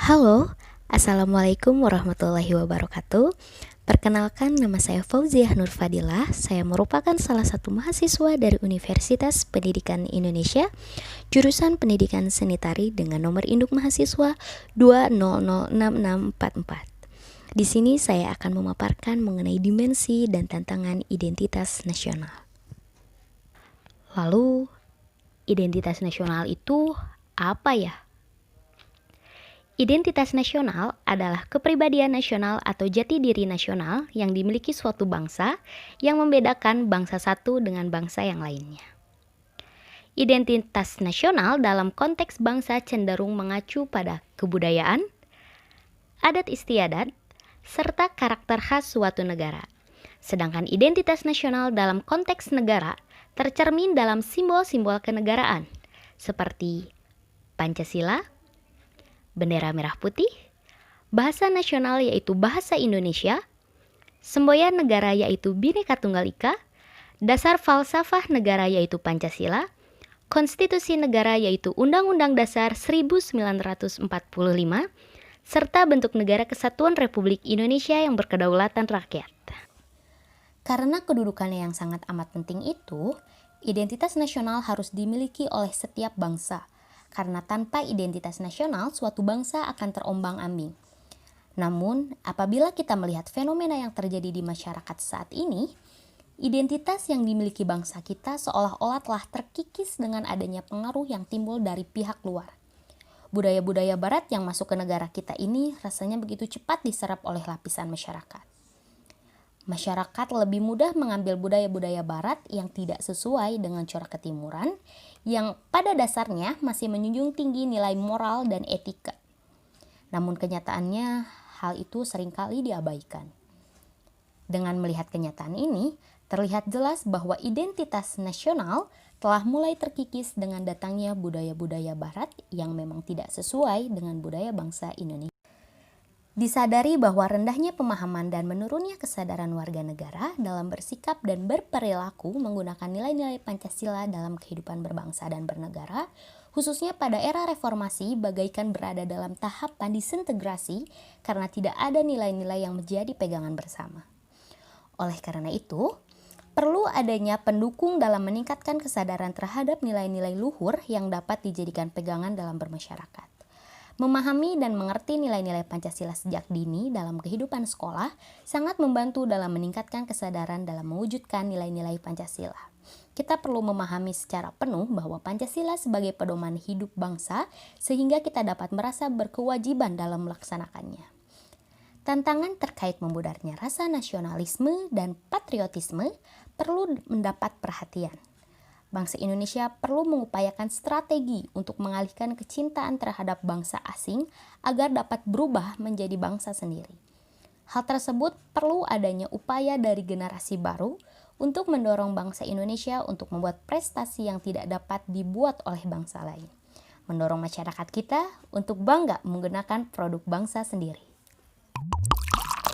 Halo, Assalamualaikum warahmatullahi wabarakatuh. Perkenalkan, nama saya Fauziah Nur Fadilah. Saya merupakan salah satu mahasiswa dari Universitas Pendidikan Indonesia, jurusan Pendidikan Seni Tari dengan nomor induk mahasiswa 2006644. Di sini saya akan memaparkan mengenai dimensi dan tantangan identitas nasional. Lalu, identitas nasional itu apa ya? Identitas nasional adalah kepribadian nasional atau jati diri nasional yang dimiliki suatu bangsa yang membedakan bangsa satu dengan bangsa yang lainnya. Identitas nasional dalam konteks bangsa cenderung mengacu pada kebudayaan, adat istiadat, serta karakter khas suatu negara. Sedangkan identitas nasional dalam konteks negara tercermin dalam simbol-simbol kenegaraan seperti Pancasila, bendera merah putih, bahasa nasional yaitu bahasa Indonesia, semboyan negara yaitu Bhinneka Tunggal Ika, dasar falsafah negara yaitu Pancasila, konstitusi negara yaitu Undang-Undang Dasar 1945, serta bentuk negara kesatuan Republik Indonesia yang berkedaulatan rakyat. Karena kedudukannya yang sangat amat penting itu, identitas nasional harus dimiliki oleh setiap bangsa. Karena tanpa identitas nasional, suatu bangsa akan terombang-ambing. Namun, apabila kita melihat fenomena yang terjadi di masyarakat saat ini, identitas yang dimiliki bangsa kita seolah-olah telah terkikis dengan adanya pengaruh yang timbul dari pihak luar. Budaya-budaya barat yang masuk ke negara kita ini rasanya begitu cepat diserap oleh lapisan masyarakat. Masyarakat lebih mudah mengambil budaya-budaya barat yang tidak sesuai dengan corak ketimuran, yang pada dasarnya masih menjunjung tinggi nilai moral dan etika. Namun kenyataannya, hal itu seringkali diabaikan. Dengan melihat kenyataan ini, terlihat jelas bahwa identitas nasional telah mulai terkikis dengan datangnya budaya-budaya barat yang memang tidak sesuai dengan budaya bangsa Indonesia. Disadari bahwa rendahnya pemahaman dan menurunnya kesadaran warga negara dalam bersikap dan berperilaku menggunakan nilai-nilai Pancasila dalam kehidupan berbangsa dan bernegara, khususnya pada era reformasi bagaikan berada dalam tahapan disintegrasi karena tidak ada nilai-nilai yang menjadi pegangan bersama. Oleh karena itu, perlu adanya pendukung dalam meningkatkan kesadaran terhadap nilai-nilai luhur yang dapat dijadikan pegangan dalam bermasyarakat. Memahami dan mengerti nilai-nilai Pancasila sejak dini dalam kehidupan sekolah sangat membantu dalam meningkatkan kesadaran dalam mewujudkan nilai-nilai Pancasila. Kita perlu memahami secara penuh bahwa Pancasila sebagai pedoman hidup bangsa sehingga kita dapat merasa berkewajiban dalam melaksanakannya. Tantangan terkait memudarnya rasa nasionalisme dan patriotisme perlu mendapat perhatian. Bangsa Indonesia perlu mengupayakan strategi untuk mengalihkan kecintaan terhadap bangsa asing agar dapat berubah menjadi bangsa sendiri. Hal tersebut perlu adanya upaya dari generasi baru untuk mendorong bangsa Indonesia untuk membuat prestasi yang tidak dapat dibuat oleh bangsa lain. Mendorong masyarakat kita untuk bangga menggunakan produk bangsa sendiri.